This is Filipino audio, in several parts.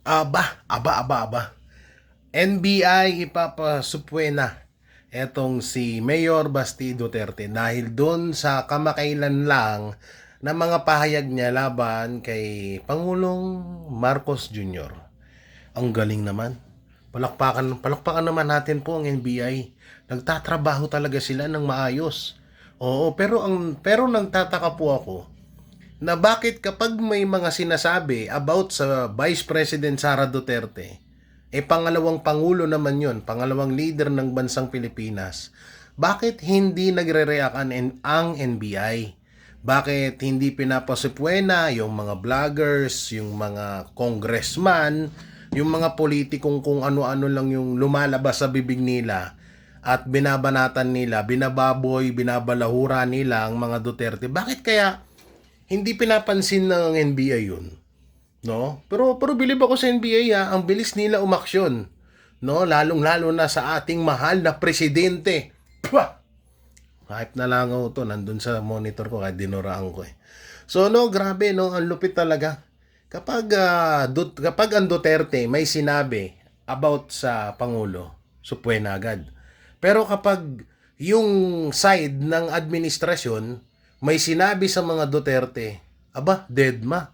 Aba. NBI ipapasupwe na etong si Mayor Basti Duterte dahil doon sa kamakailan lang na mga pahayag niya laban kay Pangulong Marcos Jr. Ang galing naman. Palakpakan naman natin po ang NBI. Nagtatrabaho talaga sila ng maayos. Oo, pero nagtataka po ako na bakit kapag may mga sinasabi about sa Vice President Sara Duterte, pangalawang pangulo naman yon, pangalawang leader ng bansang Pilipinas, bakit hindi nagre-react ang NBI? Bakit hindi pinapasupwena yung mga vloggers, yung mga congressman, yung mga politikong kung ano-ano lang yung lumalabas sa bibig nila at binabanatan nila, binababoy, binabalahura nila ang mga Duterte? Bakit kaya hindi pinapansin ng NBI yun? No? Pero bilib ako sa NBI, ang bilis nila umaksyon. No? Lalong-lalo na sa ating mahal na presidente. Pwah! Hype na lang ako to, nandun sa monitor ko kahit dinuraan ko eh. So no, grabe no, ang lupit talaga. Kapag ang Duterte may sinabi about sa Pangulo, supwe na agad. Pero kapag yung side ng administrasyon may sinabi sa mga Duterte, dead ma.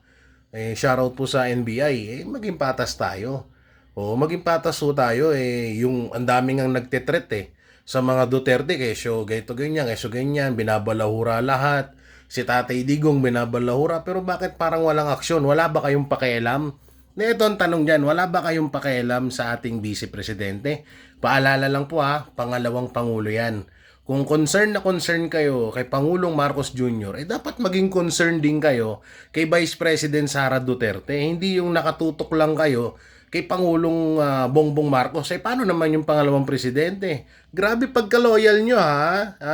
Shoutout po sa NBI, maging patas tayo. O maging patas po tayo, yung ang daming ang nagtetret sa mga Duterte, kesyo ganyan, binabalahura lahat. Si Tatay Digong binabalahura, pero bakit parang walang aksyon? Wala ba kayong pakialam? Na ito ang tanong dyan, wala ba kayong pakialam sa ating Vice Presidente? Paalala lang po pangalawang Pangulo yan. Kung concern na concern kayo kay Pangulong Marcos Jr., dapat maging concern din kayo kay Vice President Sara Duterte. Hindi yung nakatutok lang kayo kay Pangulong Bongbong Marcos. Paano naman yung pangalawang presidente? Grabe pagka-loyal nyo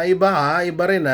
iba rin